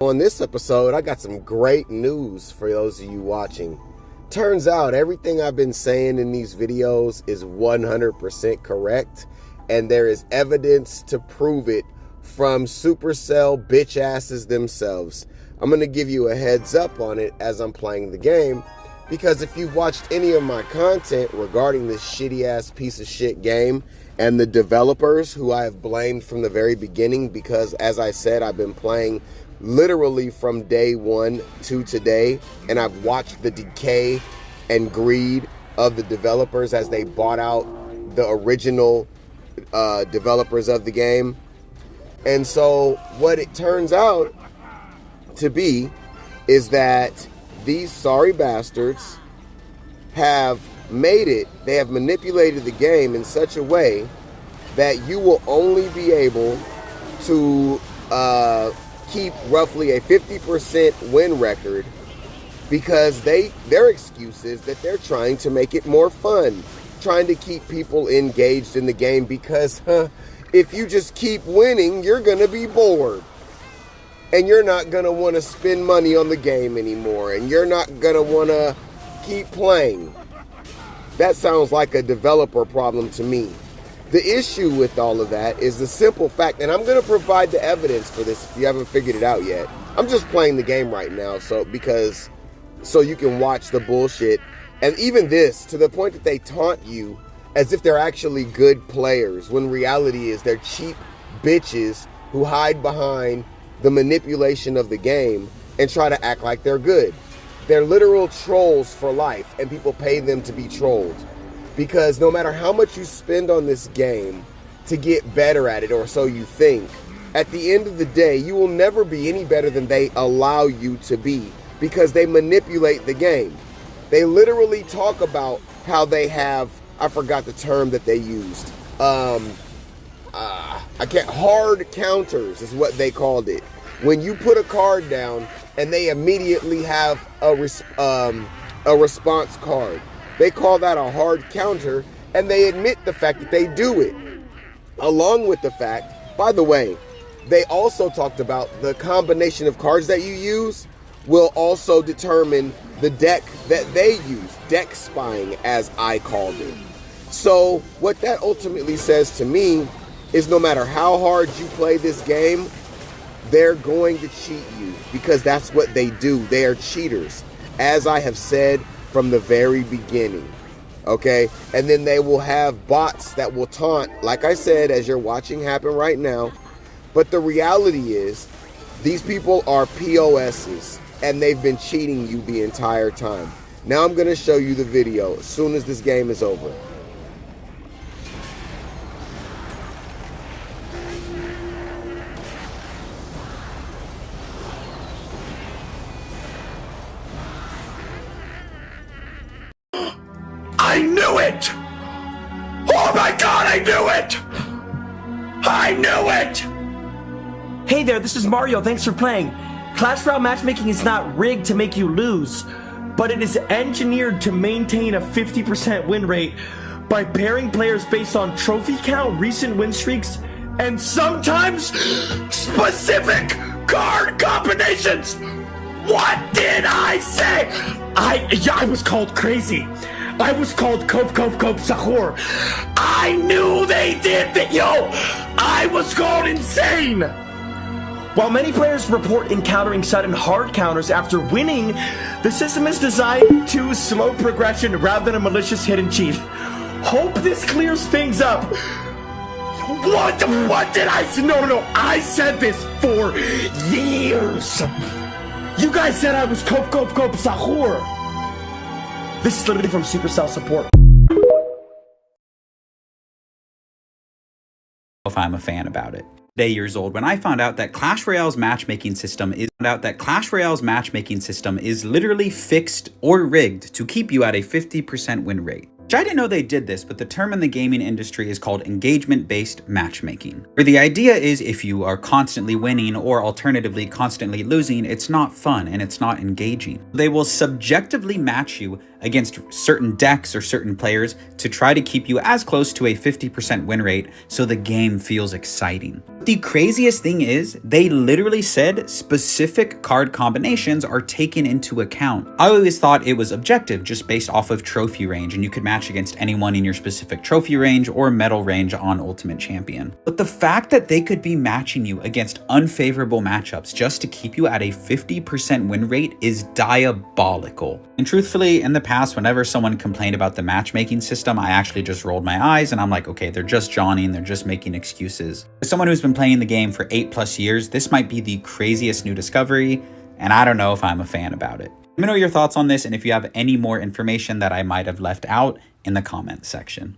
On this episode, I got some great news for those of you watching. Turns out everything I've been saying in these videos is 100% correct, and there is evidence to prove it from Supercell bitch asses themselves. I'm going to give you a heads up on it as I'm playing the game, because if you've watched any of my content regarding this shitty ass piece of shit game and the developers who I have blamed from the very beginning, because as I said, I've been playing literally from day one to today, and I've watched the decay and greed of the developers as they bought out the original developers of the game. And so what it turns out to be is that these sorry bastards have made it, they have manipulated the game in such a way that you will only be able to keep roughly a 50% win record, because their excuse is that they're trying to make it more fun, trying to keep people engaged in the game, because if you just keep winning, you're gonna be bored and you're not gonna want to spend money on the game anymore, and you're not gonna want to keep playing. That sounds like a developer problem to me. The issue with all of that is the simple fact, and I'm going to provide the evidence for this if you haven't figured it out yet. I'm just playing the game right now so you can watch the bullshit. And even this, to the point that they taunt you as if they're actually good players, when reality is they're cheap bitches who hide behind the manipulation of the game and try to act like they're good. They're literal trolls for life, and people pay them to be trolled. Because no matter how much you spend on this game to get better at it, or so you think, at the end of the day, you will never be any better than they allow you to be, because they manipulate the game. They literally talk about how they have, I forgot the term that they used. Hard counters is what they called it. When you put a card down and they immediately have a response card. They call that a hard counter, and they admit the fact that they do it. Along with the fact, by the way, they also talked about the combination of cards that you use will also determine the deck that they use, deck spying as I called it. So what that ultimately says to me is no matter how hard you play this game, they're going to cheat you, because that's what they do. They are cheaters, as I have said from the very beginning, okay? And then they will have bots that will taunt, like I said, as you're watching happen right now. But the reality is, these people are POSs, and they've been cheating you the entire time. Now I'm gonna show you the video as soon as this game is over. I knew it! Oh my god, I knew it! I knew it! Hey there, this is Mario, thanks for playing. Clash Royale matchmaking is not rigged to make you lose, but it is engineered to maintain a 50% win rate by pairing players based on trophy count, recent win streaks, and sometimes specific card combinations! What did I say? I was called crazy. I was called Cope Sahur. I knew they did that, yo! I was called insane! While many players report encountering sudden hard counters after winning, the system is designed to slow progression rather than a malicious hidden cheat. Hope this clears things up. What did I say? No, I said this for years. You guys said I was Cope Sahur. This is literally from Supercell support. If I'm a fan about it. 8 years old when I found out that Clash Royale's matchmaking system is literally fixed or rigged to keep you at a 50% win rate. I didn't know they did this, but the term in the gaming industry is called engagement-based matchmaking, where the idea is if you are constantly winning or alternatively constantly losing, it's not fun and it's not engaging. They will subjectively match you against certain decks or certain players to try to keep you as close to a 50% win rate so the game feels exciting. The craziest thing is they literally said specific card combinations are taken into account. I always thought it was objective, just based off of trophy range, and you could match against anyone in your specific trophy range or medal range on Ultimate Champion. But the fact that they could be matching you against unfavorable matchups just to keep you at a 50% win rate is diabolical. And truthfully, in the past, whenever someone complained about the matchmaking system, I actually just rolled my eyes and I'm like, okay, they're just jawning, they're just making excuses. As someone who's been playing the game for 8+ years, this might be the craziest new discovery, and I don't know if I'm a fan about it. Let me know your thoughts on this, and if you have any more information that I might have left out in the comments section.